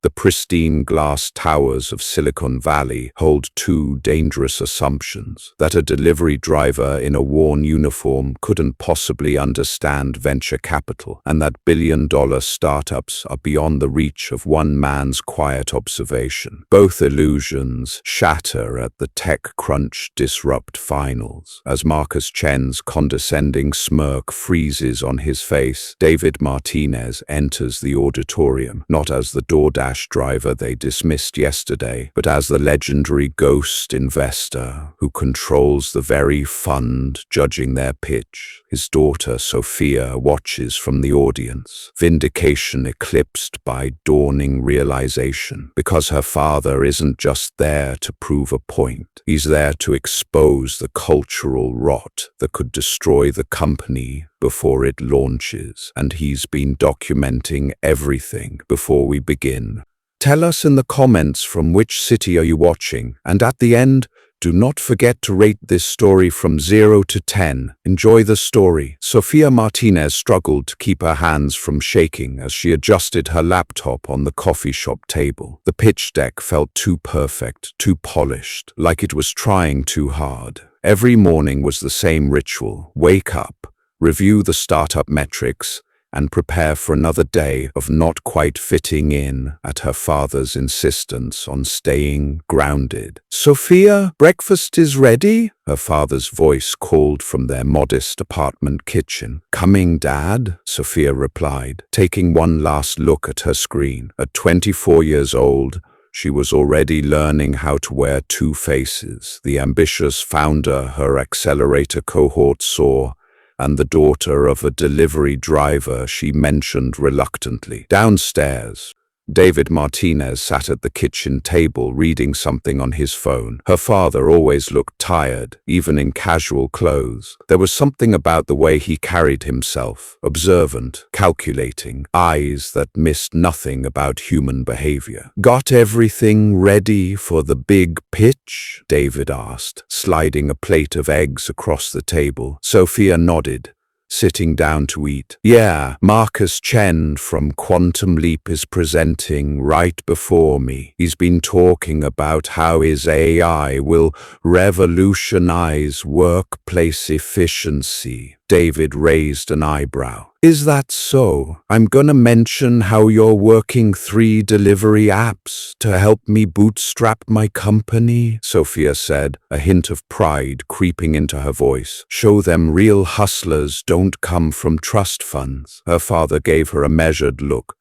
The pristine glass towers of Silicon Valley hold two dangerous assumptions: that a delivery driver in a worn uniform couldn't possibly understand venture capital, and that billion-dollar startups are beyond the reach of one man's quiet observation. Both illusions shatter at the TechCrunch Disrupt finals. As Marcus Chen's condescending smirk freezes on his face, David Martinez enters the auditorium, not as the DoorDash driver they dismissed yesterday, but as the legendary ghost investor who controls the very fund judging their pitch. His daughter, Sofia, watches from the audience, vindication eclipsed by dawning realization, because her father isn't just there to prove a point. He's there to expose the cultural rot that could destroy the company before it launches, and he's been documenting everything before we begin. Tell us in the comments from which city are you watching, and at the end, do not forget to rate this story from 0 to 10. Enjoy the story. Sofia Martinez struggled to keep her hands from shaking as she adjusted her laptop on the coffee shop table. The pitch deck felt too perfect, too polished, like it was trying too hard. Every morning was the same ritual: wake up, review the startup metrics, and prepare for another day of not quite fitting in at her father's insistence on staying grounded. "Sofia, breakfast is ready," her father's voice called from their modest apartment kitchen. "Coming, Dad," Sofia replied, taking one last look at her screen. At 24 years old, she was already learning how to wear two faces: the ambitious founder her accelerator cohort saw, and the daughter of a delivery driver she mentioned reluctantly. Downstairs, David Martinez sat at the kitchen table reading something on his phone. Her father always looked tired, even in casual clothes. There was something about the way he carried himself: observant, calculating, eyes that missed nothing about human behavior. "Got everything ready for the big pitch?" David asked, sliding a plate of eggs across the table. Sofia nodded, sitting down to eat. "Yeah, Marcus Chen from Quantum Leap is presenting right before me. He's been talking about how his AI will revolutionize workplace efficiency." David raised an eyebrow. "Is that so? I'm gonna mention how you're working 3 delivery apps to help me bootstrap my company," Sofia said, a hint of pride creeping into her voice. "Show them real hustlers don't come from trust funds." Her father gave her a measured look.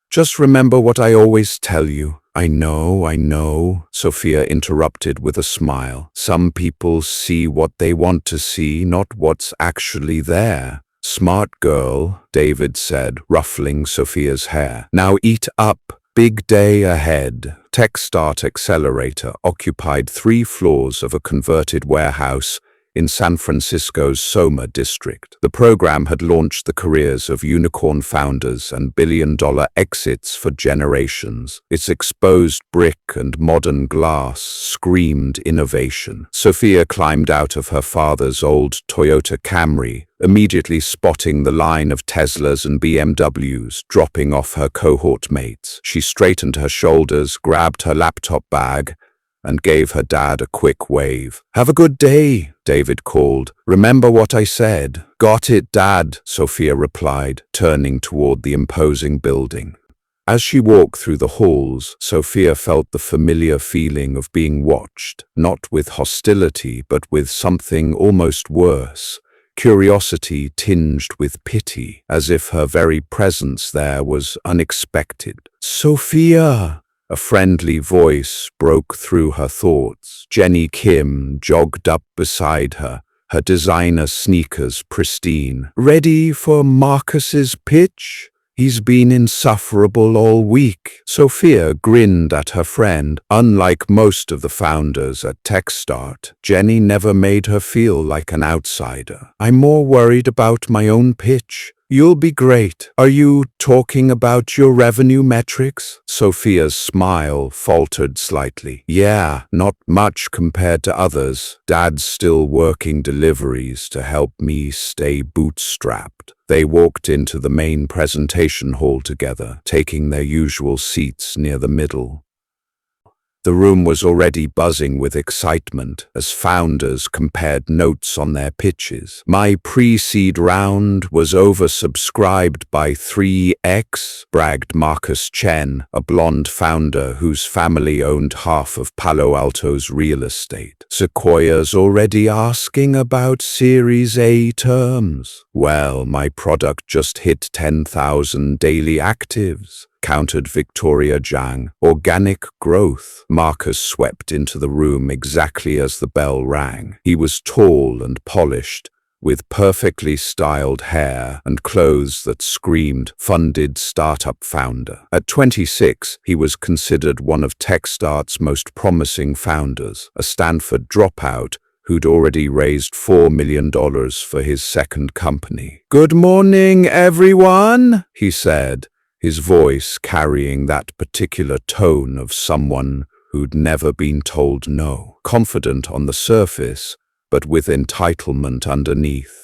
"Just remember what I always tell you." I know, Sofia interrupted with a smile. "Some people see what they want to see, not what's actually there." "Smart girl," David said, ruffling Sofia's hair. "Now eat up. Big day ahead." TechStart Accelerator occupied 3 floors of a converted warehouse in San Francisco's Soma district. The program had launched the careers of unicorn founders and billion-dollar exits for generations. Its exposed brick and modern glass screamed innovation. Sofia climbed out of her father's old Toyota Camry, immediately spotting the line of Teslas and BMWs dropping off her cohort mates. She straightened her shoulders, grabbed her laptop bag, and gave her dad a quick wave. "Have a good day," David called. "Remember what I said?" "Got it, Dad," Sofia replied, turning toward the imposing building. As she walked through the halls, Sofia felt the familiar feeling of being watched, not with hostility, but with something almost worse: curiosity tinged with pity, as if her very presence there was unexpected. "Sofia!" A friendly voice broke through her thoughts. Jenny Kim jogged up beside her, her designer sneakers pristine. "Ready for Marcus's pitch? He's been insufferable all week." Sofia grinned at her friend. Unlike most of the founders at TechStart, Jenny never made her feel like an outsider. "I'm more worried about my own pitch. You'll be great. Are you talking about your revenue metrics? Sofia's smile faltered slightly. Yeah, not much compared to others. Dad's still working deliveries to help me stay bootstrapped. They walked into the main presentation hall together, taking their usual seats near the middle. The room was already buzzing with excitement as founders compared notes on their pitches. My pre-seed round was oversubscribed by 3x, bragged Marcus Chen, a blonde founder whose family owned half of Palo Alto's real estate. Sequoia's already asking about Series A terms. Well, my product just hit 10,000 daily actives, countered Victoria Zhang. Organic growth. Marcus swept into the room exactly as the bell rang. He was tall and polished, with perfectly styled hair and clothes that screamed funded startup founder. At 26, he was considered one of Techstart's most promising founders, a Stanford dropout who'd already raised $4 million for his second company. "Good morning, everyone," he said, his voice carrying that particular tone of someone who'd never been told no, confident on the surface, but with entitlement underneath.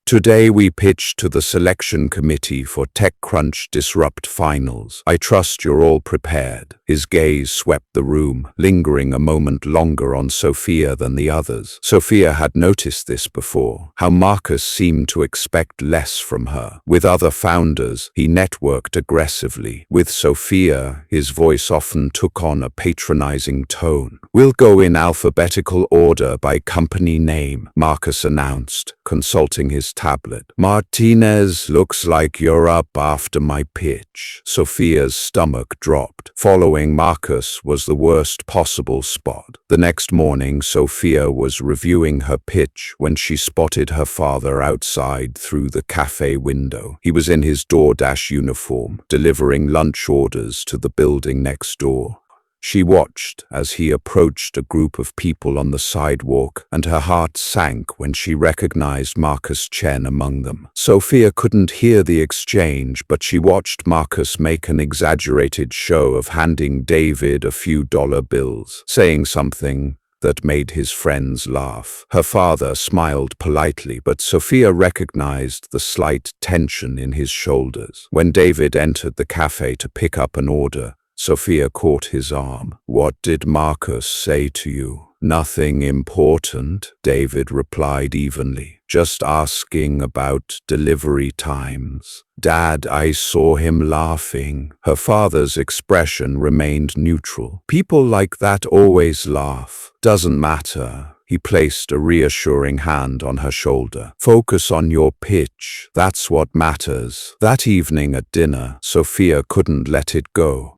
Today we pitch to the selection committee for TechCrunch Disrupt Finals. I trust you're all prepared. His gaze swept the room, lingering a moment longer on Sofia than the others. Sofia had noticed this before, how Marcus seemed to expect less from her. With other founders, he networked aggressively. With Sofia, his voice often took on a patronizing tone. "We'll go in alphabetical order by company name," Marcus announced, consulting his tablet. "Martinez, looks like you're up after my pitch." Sofia's stomach dropped. Following Marcus was the worst possible spot. The next morning, Sofia was reviewing her pitch when she spotted her father outside through the cafe window. He was in his DoorDash uniform, delivering lunch orders to the building next door. She watched as he approached a group of people on the sidewalk, and her heart sank when she recognized Marcus Chen among them. Sofia couldn't hear the exchange, but she watched Marcus make an exaggerated show of handing David a few dollar bills, saying something that made his friends laugh. Her father smiled politely, but Sofia recognized the slight tension in his shoulders. When David entered the cafe to pick up an order, Sofia caught his arm. "What did Marcus say to you?" "Nothing important," David replied evenly. "Just asking about delivery times." "Dad, I saw him laughing." Her father's expression remained neutral. "People like that always laugh. Doesn't matter." He placed a reassuring hand on her shoulder. "Focus on your pitch. That's what matters." That evening at dinner, Sofia couldn't let it go.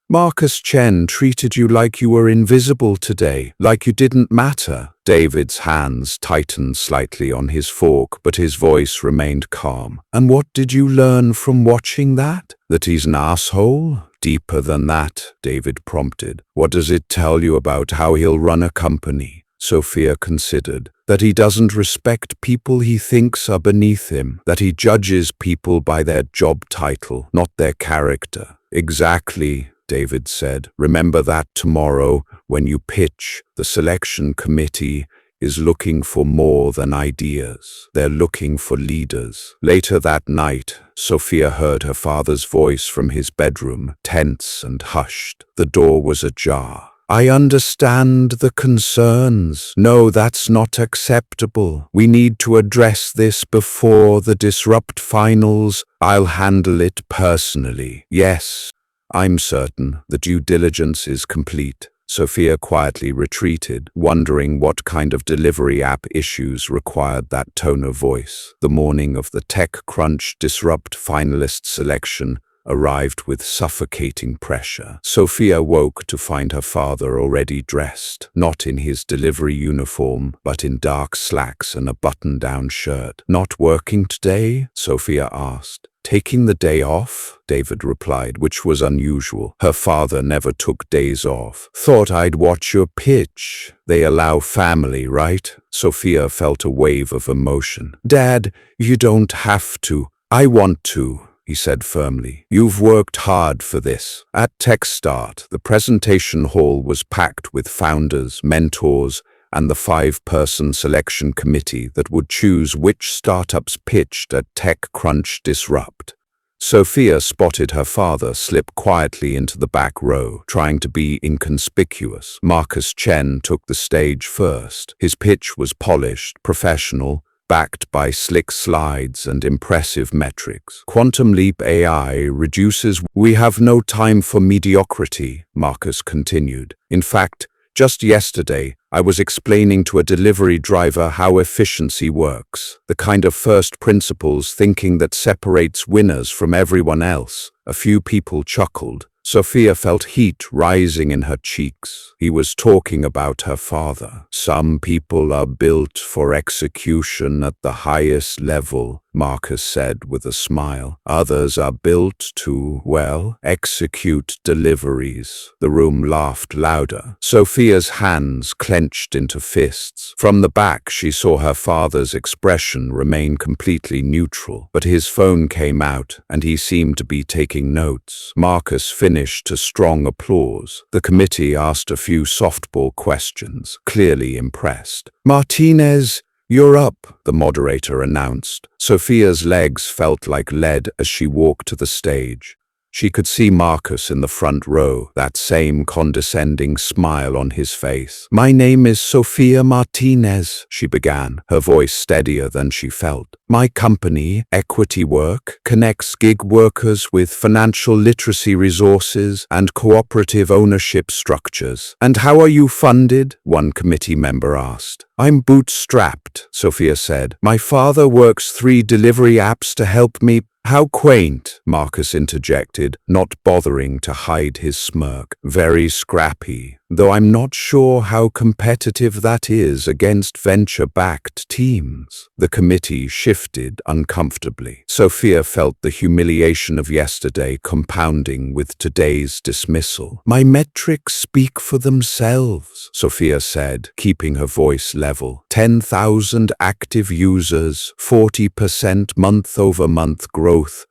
"Marcus Chen treated you like you were invisible today, like you didn't matter." David's hands tightened slightly on his fork, but his voice remained calm. "And what did you learn from watching that?" "That he's an asshole?" "Deeper than that," David prompted. "What does it tell you about how he'll run a company?" Sofia considered. "That he doesn't respect people he thinks are beneath him. That he judges people by their job title, not their character." "Exactly," David said. "Remember that tomorrow when you pitch. The selection committee is looking for more than ideas. They're looking for leaders." Later that night, Sofia heard her father's voice from his bedroom, tense and hushed. The door was ajar. "I understand the concerns. No, that's not acceptable. We need to address this before the Disrupt Finals. I'll handle it personally." "Yes, I'm certain the due diligence is complete." Sofia quietly retreated, wondering what kind of delivery app issues required that tone of voice. The morning of the TechCrunch Disrupt finalist selection arrived with suffocating pressure. Sofia woke to find her father already dressed, not in his delivery uniform, but in dark slacks and a button-down shirt. "Not working today?" Sofia asked. "Taking the day off," David replied, which was unusual. Her father never took days off. "Thought I'd watch your pitch. They allow family, right?" Sofia felt a wave of emotion. "Dad, you don't have to." I want to, he said firmly. You've worked hard for this. At TechStart, the presentation hall was packed with founders, mentors, and the 5-person selection committee that would choose which startups pitched at TechCrunch Disrupt. Sofia spotted her father slip quietly into the back row, trying to be inconspicuous. Marcus Chen took the stage first. His pitch was polished, professional, backed by slick slides and impressive metrics. Quantum Leap AI reduces. We have no time for mediocrity, Marcus continued. In fact, just yesterday, I was explaining to a delivery driver how efficiency works, the kind of first principles thinking that separates winners from everyone else. A few people chuckled. Sofia felt heat rising in her cheeks. He was talking about her father. Some people are built for execution at the highest level, Marcus said with a smile. Others are built to, well, execute deliveries. The room laughed louder. Sofia's hands clenched into fists. From the back, she saw her father's expression remain completely neutral, but his phone came out and he seemed to be taking notes. Marcus finished to strong applause. The committee asked a few softball questions, clearly impressed. Martinez, you're up, the moderator announced. Sofia's legs felt like lead as she walked to the stage. She could see Marcus in the front row, that same condescending smile on his face. My name is Sofia Martinez, she began, her voice steadier than she felt. My company, Equity Work, connects gig workers with financial literacy resources and cooperative ownership structures. And how are you funded? One committee member asked. I'm bootstrapped, Sofia said. My father works 3 delivery apps to help me. How quaint, Marcus interjected, not bothering to hide his smirk. Very scrappy, though I'm not sure how competitive that is against venture-backed teams. The committee shifted uncomfortably. Sofia felt the humiliation of yesterday compounding with today's dismissal. My metrics speak for themselves, Sofia said, keeping her voice level. 10,000 active users, 40% month-over-month growth,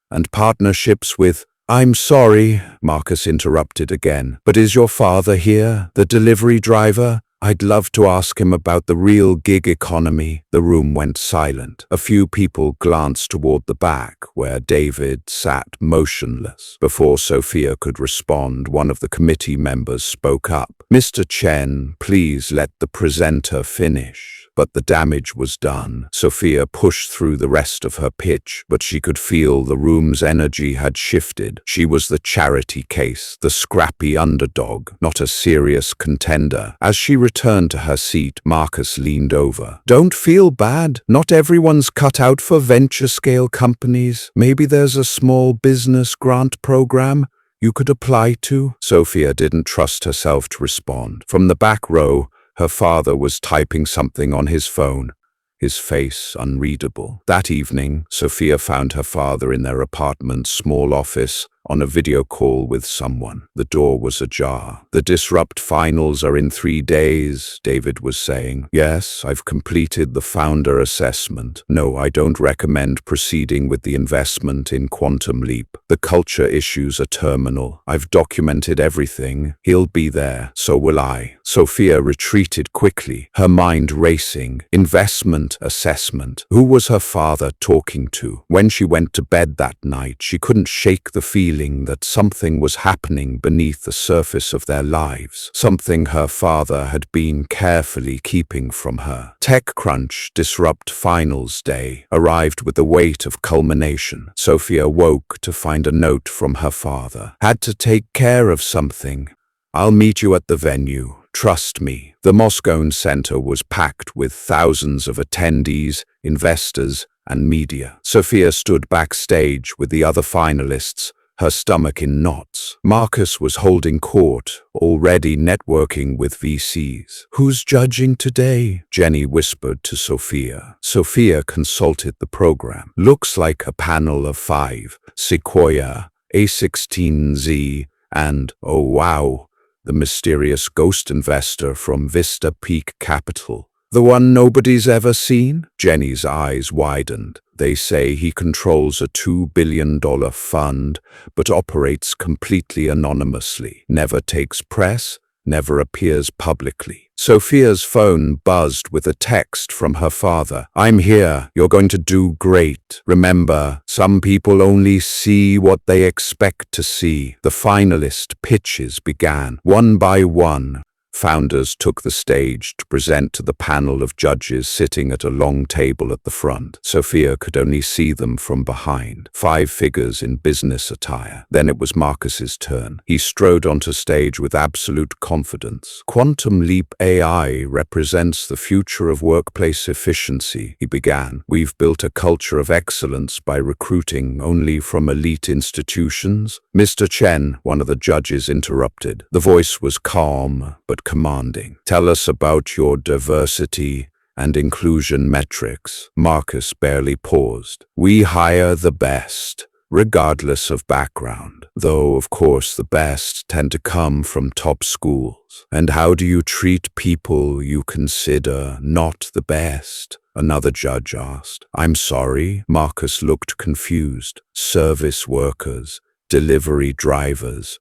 and partnerships with... I'm sorry, Marcus interrupted again, but is your father here, the delivery driver? I'd love to ask him about the real gig economy. The room went silent. A few people glanced toward the back, where David sat motionless. Before Sofia could respond, one of the committee members spoke up. Mr. Chen, please let the presenter finish. But the damage was done. Sofia pushed through the rest of her pitch, but she could feel the room's energy had shifted. She was the charity case, the scrappy underdog, not a serious contender. As she returned to her seat, Marcus leaned over. Don't feel bad. Not everyone's cut out for venture-scale companies. Maybe there's a small business grant program you could apply to. Sofia didn't trust herself to respond. From the back row, her father was typing something on his phone, his face unreadable. That evening, Sofia found her father in their apartment's small office, on a video call with someone. The door was ajar. The Disrupt finals are in 3 days, David was saying. Yes, I've completed the founder assessment. No, I don't recommend proceeding with the investment in Quantum Leap. The culture issues are terminal. I've documented everything. He'll be there. So will I. Sofia retreated quickly, her mind racing. Investment assessment. Who was her father talking to? When she went to bed that night, she couldn't shake the feeling that something was happening beneath the surface of their lives, something her father had been carefully keeping from her. TechCrunch Disrupt Finals Day arrived with the weight of culmination. Sofia woke to find a note from her father. Had to take care of something. I'll meet you at the venue. Trust me. The Moscone Center was packed with thousands of attendees, investors, and media. Sofia stood backstage with the other finalists, her stomach in knots. Marcus was holding court, already networking with VCs. Who's judging today? Jenny whispered to Sofia. Sofia consulted the program. Looks like a panel of 5. Sequoia, A16Z, and, oh wow, the mysterious ghost investor from Vista Peak Capital. The one nobody's ever seen? Jenny's eyes widened. They say he controls a $2 billion fund, but operates completely anonymously, never takes press, never appears publicly. Sofia's phone buzzed with a text from her father. "I'm here. You're going to do great. Remember, some people only see what they expect to see." The finalist pitches began. One by one, founders took the stage to present to the panel of judges sitting at a long table at the front. Sofia could only see them from behind, 5 figures in business attire. Then it was Marcus's turn. He strode onto stage with absolute confidence. "Quantum Leap AI represents the future of workplace efficiency," he began. "We've built a culture of excellence by recruiting only from elite institutions." "Mr. Chen," one of the judges interrupted. The voice was calm but commanding. "Tell us about your diversity and inclusion metrics." Marcus barely paused. "We hire the best, regardless of background, though of course the best tend to come from top schools." "And how do you treat people you consider not the best?" another judge asked. "I'm sorry," Marcus looked confused. "Service workers, delivery drivers,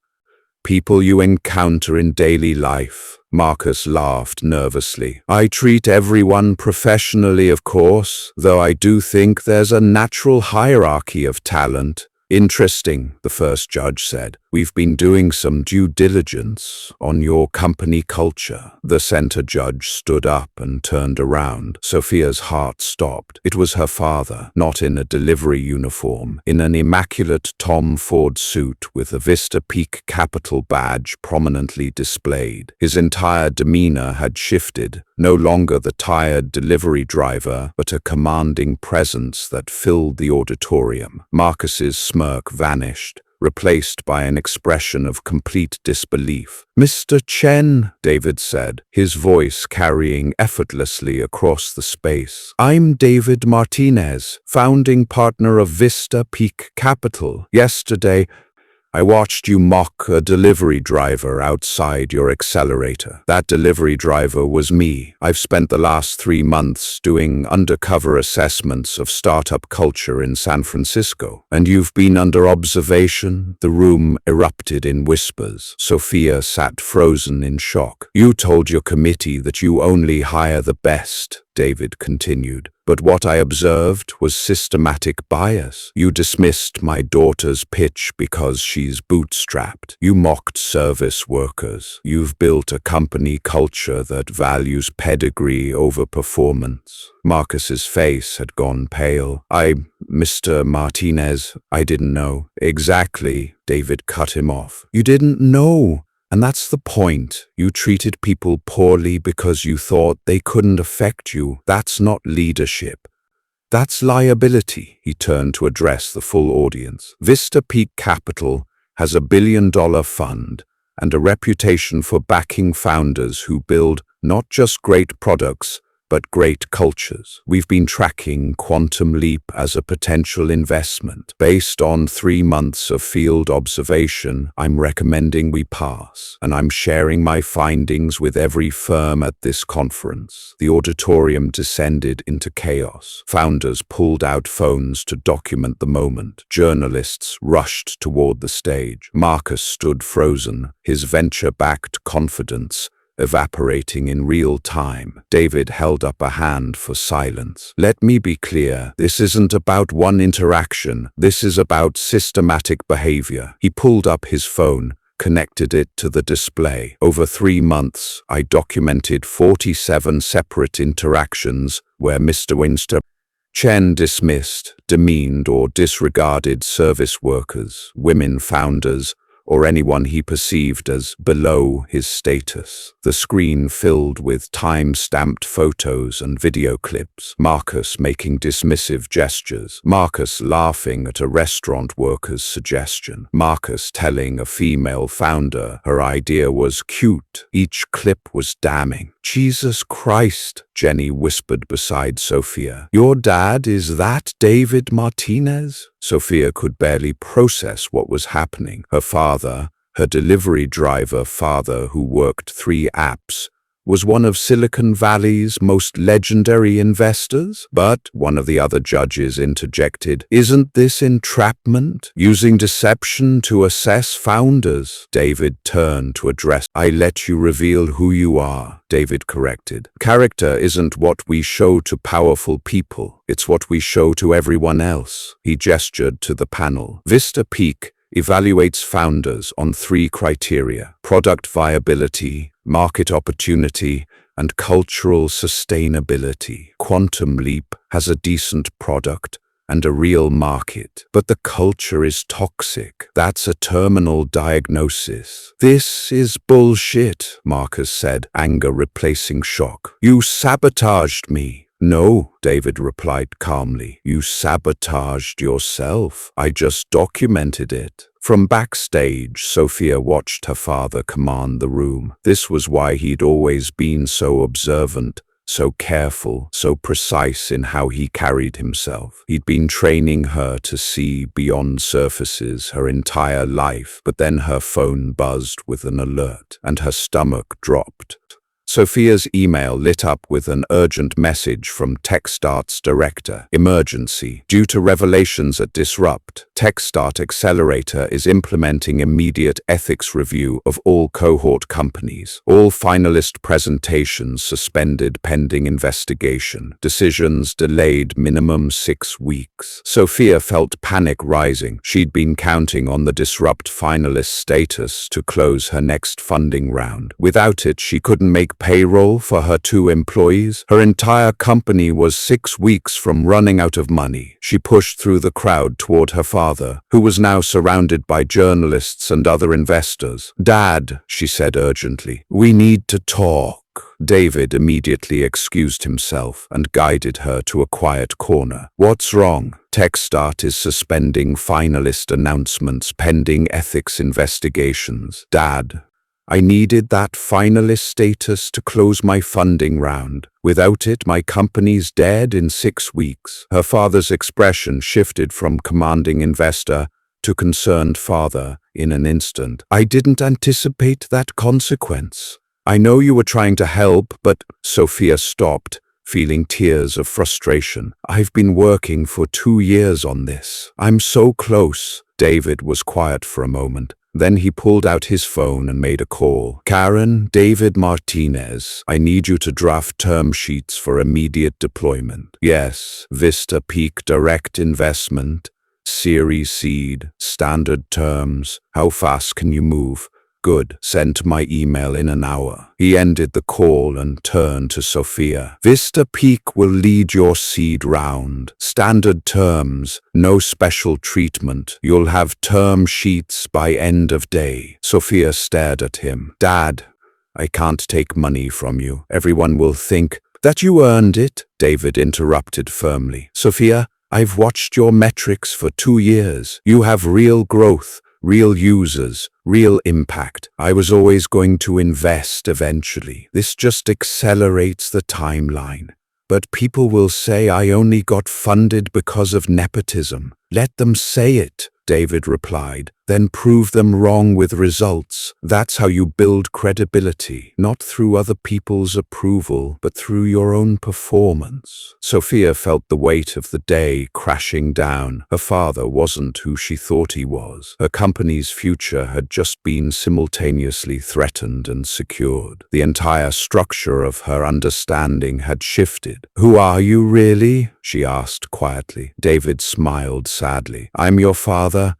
people you encounter in daily life." Marcus laughed nervously. "I treat everyone professionally, of course, though I do think there's a natural hierarchy of talent." "Interesting," the first judge said. "We've been doing some due diligence on your company culture." The center judge stood up and turned around. Sofia's heart stopped. It was her father, not in a delivery uniform, in an immaculate Tom Ford suit with a Vista Peak Capital badge prominently displayed. His entire demeanor had shifted. No longer the tired delivery driver, but a commanding presence that filled the auditorium. Marcus's smirk vanished, replaced by an expression of complete disbelief. "Mr. Chen," David said, his voice carrying effortlessly across the space. "I'm David Martinez, founding partner of Vista Peak Capital. Yesterday, I watched you mock a delivery driver outside your accelerator. That delivery driver was me. I've spent the last 3 months doing undercover assessments of startup culture in San Francisco. And you've been under observation?" The room erupted in whispers. Sofia sat frozen in shock. "You told your committee that you only hire the best," David continued. "But what I observed was systematic bias. You dismissed my daughter's pitch because she's bootstrapped. You mocked service workers. You've built a company culture that values pedigree over performance." Marcus's face had gone pale. "Mr. Martinez, I didn't know." "Exactly," David cut him off. "You didn't know. And that's the point. You treated people poorly because you thought they couldn't affect you. That's not leadership. That's liability." He turned to address the full audience. "Vista Peak Capital has a $1 billion fund and a reputation for backing founders who build not just great products, but great cultures. We've been tracking Quantum Leap as a potential investment. Based on 3 months of field observation, I'm recommending we pass, and I'm sharing my findings with every firm at this conference." The auditorium descended into chaos. Founders pulled out phones to document the moment. Journalists rushed toward the stage. Marcus stood frozen, his venture-backed confidence evaporating in real time. David held up a hand for silence. "Let me be clear. This isn't about one interaction. This is about systematic behavior." He pulled up his phone, connected it to the display. "Over 3 months, I documented 47 separate interactions where Mr. Chen dismissed, demeaned, or disregarded service workers, women founders, or anyone he perceived as below his status. The screen filled with time-stamped photos and video clips. Marcus making dismissive gestures. Marcus laughing at a restaurant worker's suggestion. Marcus telling a female founder her idea was cute. Each clip was damning. "Jesus Christ," Jenny whispered beside Sofia. "Your dad is that David Martinez?" Sofia could barely process what was happening. Her father, her delivery driver father who worked 3 apps, was one of Silicon Valley's most legendary investors. But, one of the other judges interjected, isn't this entrapment? Using deception to assess founders? David turned to address. I let you reveal who you are, David corrected. Character isn't what we show to powerful people. It's what we show to everyone else. He gestured to the panel. Vista Peak evaluates founders on 3 criteria: product viability, market opportunity, and cultural sustainability. Quantum Leap has a decent product and a real market, but the culture is toxic. That's a terminal diagnosis. This is bullshit, Marcus said, anger replacing shock. You sabotaged me. No, David replied calmly. You sabotaged yourself. I just documented it. From backstage, Sofia watched her father command the room. This was why he'd always been so observant, so careful, so precise in how he carried himself. He'd been training her to see beyond surfaces her entire life, but then her phone buzzed with an alert, and her stomach dropped. Sofia's email lit up with an urgent message from TechStart's director. Emergency. Due to revelations at Disrupt, TechStart Accelerator is implementing immediate ethics review of all cohort companies. All finalist presentations suspended pending investigation. Decisions delayed minimum 6 weeks. Sofia felt panic rising. She'd been counting on the Disrupt finalist status to close her next funding round. Without it, she couldn't make payroll for her 2 employees. Her entire company was 6 weeks from running out of money. She pushed through the crowd toward her father, who was now surrounded by journalists and other investors. Dad, she said urgently, we need to talk. David immediately excused himself and guided her to a quiet corner. What's wrong? TechStart is suspending finalist announcements pending ethics investigations. Dad, I needed that finalist status to close my funding round. Without it, my company's dead in 6 weeks. Her father's expression shifted from commanding investor to concerned father in an instant. I didn't anticipate that consequence. I know you were trying to help, but Sofia stopped, feeling tears of frustration. I've been working for 2 years on this. I'm so close. David was quiet for a moment. Then he pulled out his phone and made a call. Karen, David Martinez, I need you to draft term sheets for immediate deployment. Yes, Vista Peak Direct Investment, Series Seed, standard terms. How fast can you move? Good. Send my email in an hour. He ended the call and turned to Sofia. Vista Peak will lead your seed round. Standard terms, no special treatment. You'll have term sheets by end of day. Sofia stared at him. Dad, I can't take money from you. Everyone will think that you earned it, David interrupted firmly. Sofia, I've watched your metrics for 2 years. You have real growth, real users, real impact. I was always going to invest eventually. This just accelerates the timeline. But people will say I only got funded because of nepotism. Let them say it, David replied. Then prove them wrong with results. That's how you build credibility, not through other people's approval, but through your own performance. Sofia felt the weight of the day crashing down. Her father wasn't who she thought he was. Her company's future had just been simultaneously threatened and secured. The entire structure of her understanding had shifted. Who are you really? She asked quietly. David smiled sadly. I'm your father.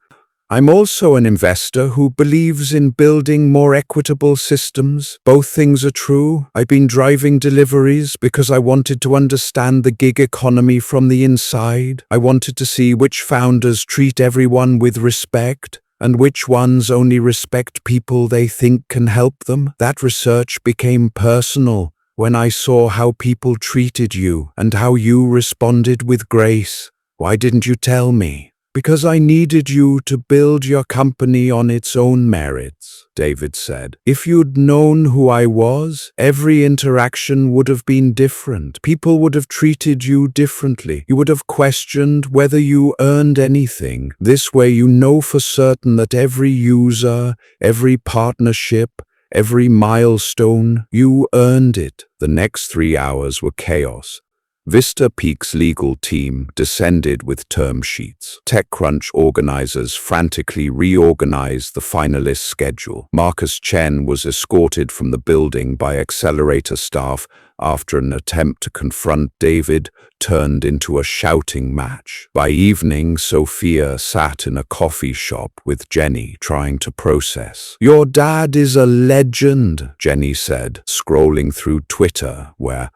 I'm also an investor who believes in building more equitable systems. Both things are true. I've been driving deliveries because I wanted to understand the gig economy from the inside. I wanted to see which founders treat everyone with respect and which ones only respect people they think can help them. That research became personal when I saw how people treated you and how you responded with grace. Why didn't you tell me? Because I needed you to build your company on its own merits, David said. If you'd known who I was, every interaction would have been different. People would have treated you differently. You would have questioned whether you earned anything. This way you know for certain that every user, every partnership, Every milestone, you earned it. The next 3 hours were chaos. Vista Peak's legal team descended with term sheets. TechCrunch organizers frantically reorganized the finalist schedule. Marcus Chen was escorted from the building by accelerator staff after an attempt to confront David turned into a shouting match. By evening, Sofia sat in a coffee shop with Jenny, trying to process. "Your dad is a legend," Jenny said, scrolling through Twitter, where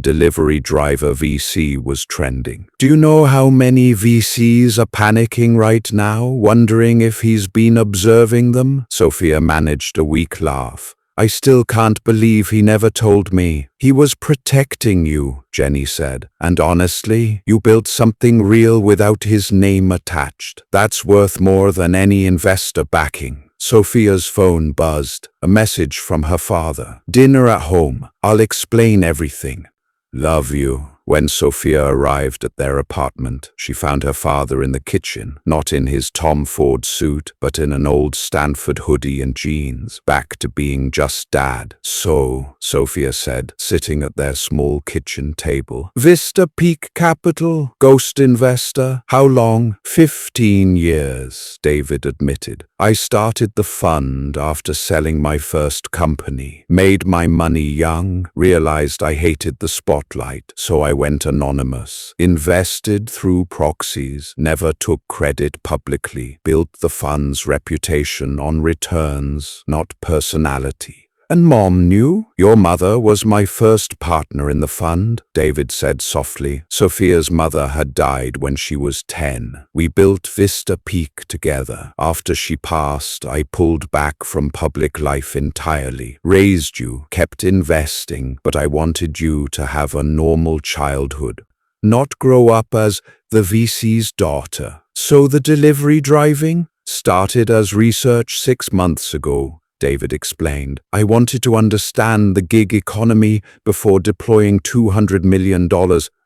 delivery driver VC was trending. "Do you know how many VCs are panicking right now, wondering if he's been observing them?" Sofia managed a weak laugh. "I still can't believe he never told me. He was protecting you," Jenny said. "And honestly, you built something real without his name attached. That's worth more than any investor backing." Sofia's phone buzzed, a message from her father. "Dinner at home. I'll explain everything. Love you." When Sofia arrived at their apartment, she found her father in the kitchen, not in his Tom Ford suit, but in an old Stanford hoodie and jeans, back to being just dad. "So," Sofia said, sitting at their small kitchen table. "Vista Peak Capital, ghost investor. How long?" 15 years, David admitted. "I started the fund after selling my first company, made my money young, realized I hated the spotlight, so I went anonymous, invested through proxies, never took credit publicly, built the fund's reputation on returns, not personality." "And Mom knew? Your mother was my first partner in the fund," David said softly. "Sofia's mother had died when she was 10. We built Vista Peak together. After she passed, I pulled back from public life entirely. Raised you, kept investing, but I wanted you to have a normal childhood, not grow up as the VC's daughter. So the delivery driving started as research 6 months ago," David explained. "I wanted to understand the gig economy before deploying $200 million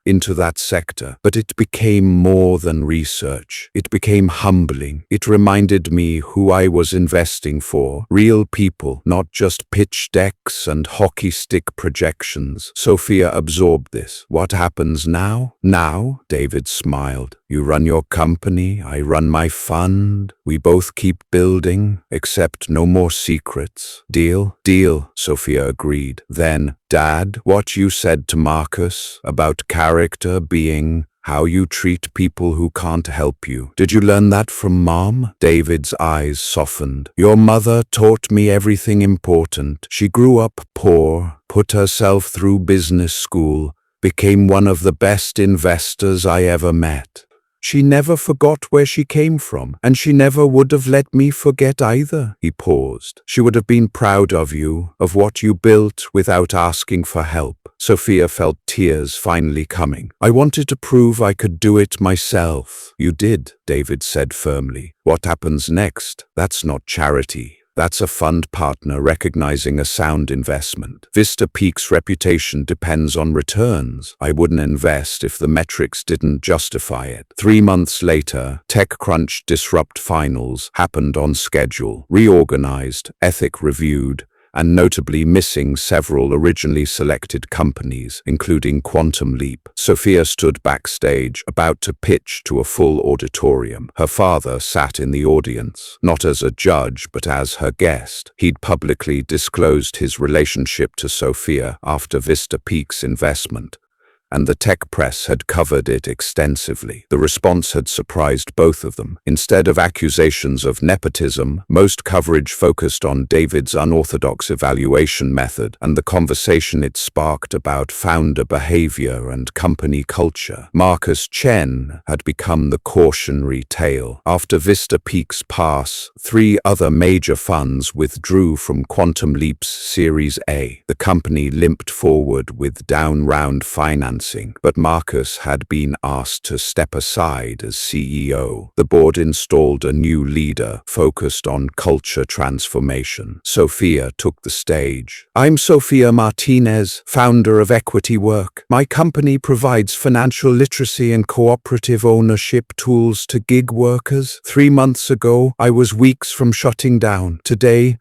into that sector. But it became more than research. It became humbling. It reminded me who I was investing for. Real people, not just pitch decks and hockey stick projections." Sofia absorbed this. "What happens now?" "Now?" David smiled. "You run your company, I run my fund. We both keep building, except no more secrets. Deal?" "Deal," Sofia agreed. Then, "Dad, what you said to Marcus about character being how you treat people who can't help you. Did you learn that from Mom?" David's eyes softened. "Your mother taught me everything important. She grew up poor, put herself through business school, became one of the best investors I ever met. She never forgot where she came from, and she never would have let me forget either." He paused. "She would have been proud of you, of what you built without asking for help." Sofia felt tears finally coming. "I wanted to prove I could do it myself." "You did," David said firmly. "What happens next? That's not charity. That's a fund partner recognizing a sound investment. Vista Peak's reputation depends on returns. I wouldn't invest if the metrics didn't justify it." 3 months later, TechCrunch Disrupt Finals happened on schedule, reorganized, ethic reviewed, and notably missing several originally selected companies, including Quantum Leap. Sofia stood backstage, about to pitch to a full auditorium. Her father sat in the audience, not as a judge, but as her guest. He'd publicly disclosed his relationship to Sofia after Vista Peak's investment, and the tech press had covered it extensively. The response had surprised both of them. Instead of accusations of nepotism, most coverage focused on David's unorthodox evaluation method and the conversation it sparked about founder behavior and company culture. Marcus Chen had become the cautionary tale. After Vista Peak's pass, 3 other major funds withdrew from Quantum Leap's Series A. The company limped forward with down-round financing, but Marcus had been asked to step aside as CEO. The board installed a new leader focused on culture transformation. Sofia took the stage. "I'm Sofia Martinez, founder of Equity Work. My company provides financial literacy and cooperative ownership tools to gig workers. 3 months ago, I was weeks from shutting down. Today,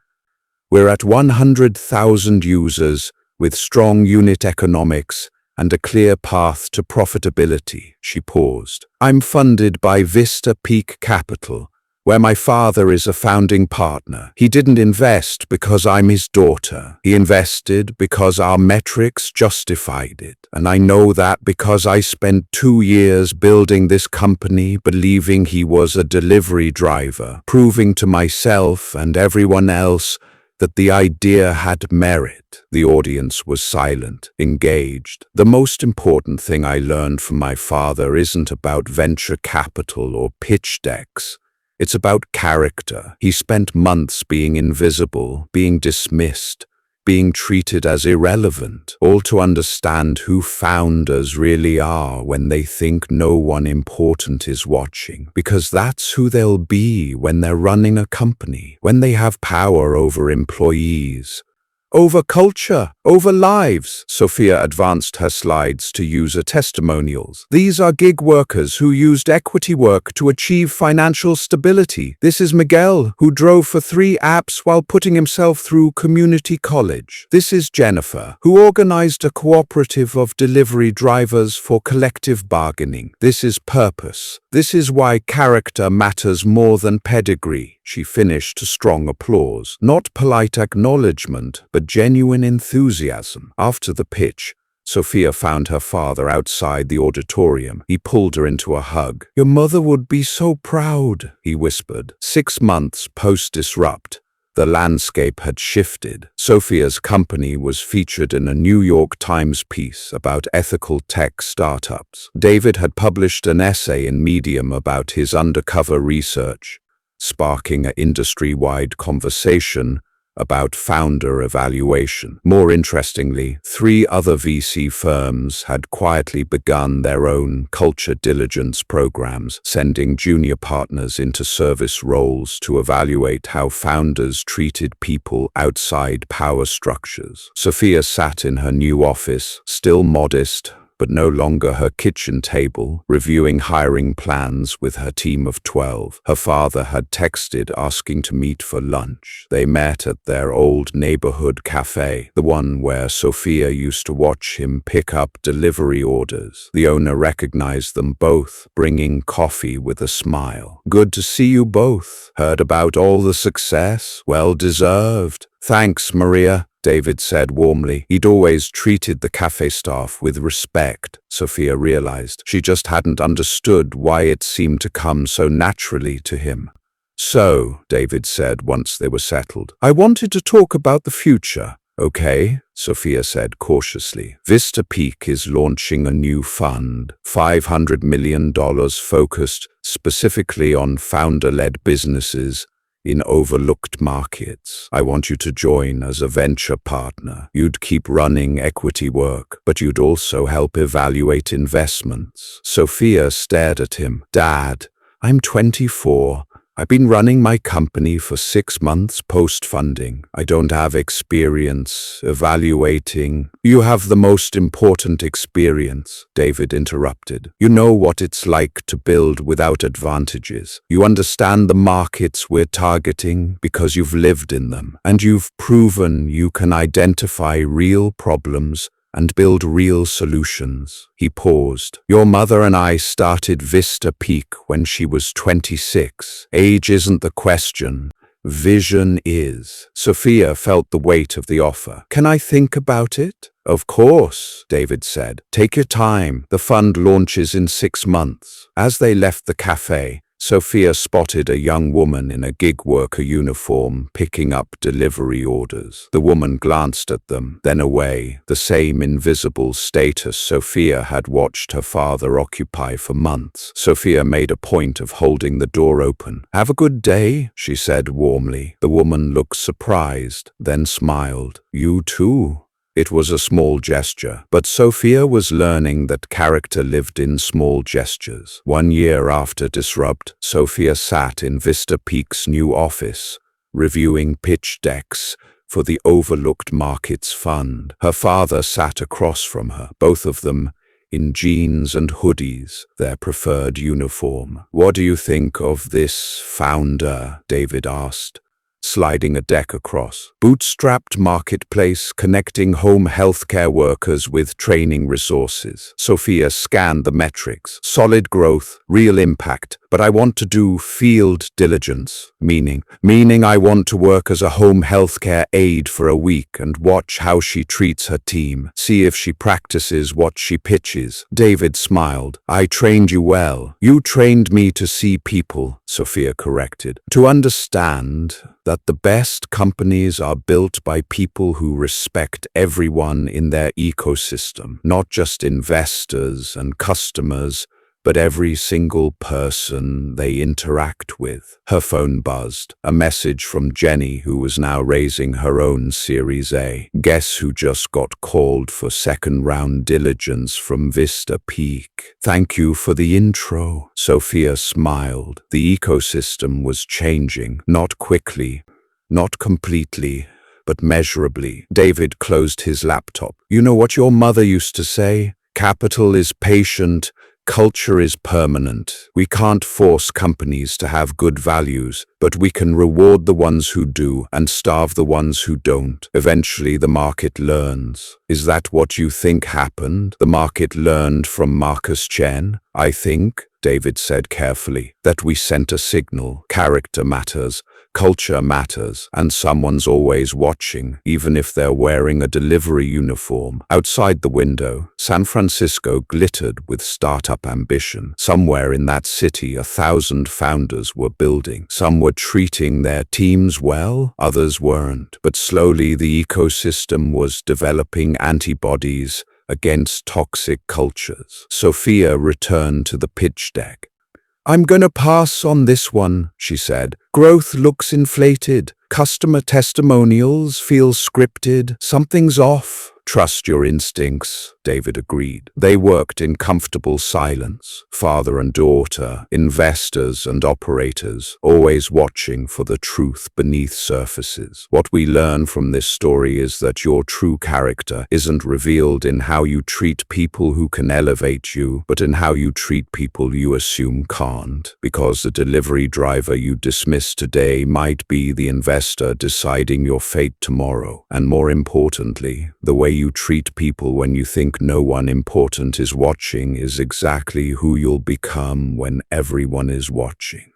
We're at 100,000 users with strong unit economics and a clear path to profitability." She paused. "I'm funded by Vista Peak Capital, where my father is a founding partner. He didn't invest because I'm his daughter. He invested because our metrics justified it. And I know that because I spent 2 years building this company believing he was a delivery driver, proving to myself and everyone else that the idea had merit." The audience was silent, engaged. "The most important thing I learned from my father isn't about venture capital or pitch decks. It's about character. He spent months being invisible, being dismissed, being treated as irrelevant, all to understand who founders really are when they think no one important is watching. Because that's who they'll be when they're running a company, when they have power over employees, over culture, over lives." Sofia advanced her slides to user testimonials. "These are gig workers who used equity work to achieve financial stability. This is Miguel, who drove for 3 apps while putting himself through community college. This is Jennifer, who organized a cooperative of delivery drivers for collective bargaining. This is purpose. This is why character matters more than pedigree." She finished to strong applause, not polite acknowledgement, but genuine enthusiasm. After the pitch, Sofia found her father outside the auditorium. He pulled her into a hug. "Your mother would be so proud," he whispered. 6 months post-disrupt, the landscape had shifted. Sofia's company was featured in a New York Times piece about ethical tech startups. David had published an essay in Medium about his undercover research, sparking an industry-wide conversation about founder evaluation. More interestingly, 3 other VC firms had quietly begun their own culture diligence programs, sending junior partners into service roles to evaluate how founders treated people outside power structures. Sofia sat in her new office, still modest, but no longer her kitchen table, reviewing hiring plans with her team of 12. Her father had texted asking to meet for lunch. They met at their old neighborhood cafe, the one where Sofia used to watch him pick up delivery orders. The owner recognized them both, bringing coffee with a smile. "Good to see you both. Heard about all the success? Well deserved." "Thanks, Maria," David said warmly. He'd always treated the cafe staff with respect. Sofia realized she just hadn't understood why it seemed to come so naturally to him. "So," David said once they were settled, "I wanted to talk about the future." "Okay," Sofia said cautiously. "Vista Peak is launching a new fund, $500 million focused specifically on founder-led businesses in overlooked markets. I want you to join as a venture partner. You'd keep running equity work, but you'd also help evaluate investments." Sofia stared at him. "Dad, I'm 24. I've been running my company for 6 months post-funding. I don't have experience evaluating." "You have the most important experience," David interrupted. "You know what it's like to build without advantages. You understand the markets we're targeting because you've lived in them, and you've proven you can identify real problems and build real solutions." He paused. "Your mother and I started Vista Peak when she was 26. Age isn't the question. Vision is." Sofia felt the weight of the offer. "Can I think about it?" "Of course," David said. "Take your time. The fund launches in 6 months." As they left the cafe, Sofia spotted a young woman in a gig worker uniform picking up delivery orders. The woman glanced at them, then away, the same invisible status Sofia had watched her father occupy for months. Sofia made a point of holding the door open. "Have a good day," she said warmly. The woman looked surprised, then smiled. "You too." It was a small gesture, but Sofia was learning that character lived in small gestures. 1 year after Disrupt, Sofia sat in Vista Peak's new office, reviewing pitch decks for the Overlooked Markets Fund. Her father sat across from her, both of them in jeans and hoodies, their preferred uniform. "What do you think of this founder?" David asked. sliding a deck across. Bootstrapped marketplace connecting home healthcare workers with training resources. Sofia scanned the metrics. Solid growth, real impact. But I want to do field diligence, meaning I want to work as a home healthcare aide for a week and watch how she treats her team, see if she practices what she pitches. David smiled. I trained you well. You trained me to see people, Sofia corrected, to understand that the best companies are built by people who respect everyone in their ecosystem, not just investors and customers, but every single person they interact with. Her phone buzzed. A message from Jenny, who was now raising her own Series A. Guess who just got called for second-round diligence from Vista Peak? Thank you for the intro. Sofia smiled. The ecosystem was changing, not quickly, not completely, but measurably. David closed his laptop. You know what your mother used to say? Capital is patient, culture is permanent. We can't force companies to have good values, but we can reward the ones who do and starve the ones who don't. Eventually, the market learns. Is that what you think happened? The market learned from Marcus Chen? I think, David said carefully, that we sent a signal. Character matters. Culture matters, and someone's always watching, even if they're wearing a delivery uniform. Outside the window, San Francisco glittered with startup ambition. Somewhere in that city, 1,000 founders were building. Some were treating their teams well, others weren't. But slowly the ecosystem was developing antibodies against toxic cultures. Sofia returned to the pitch deck. I'm gonna pass on this one, she said. Growth looks inflated. Customer testimonials feel scripted. Something's off. Trust your instincts, David agreed. They worked in comfortable silence. Father and daughter, investors and operators, always watching for the truth beneath surfaces. What we learn from this story is that your true character isn't revealed in how you treat people who can elevate you, but in how you treat people you assume can't. Because the delivery driver you dismiss today might be the investor deciding your fate tomorrow. And more importantly, the way you treat people when you think no one important is watching is exactly who you'll become when everyone is watching.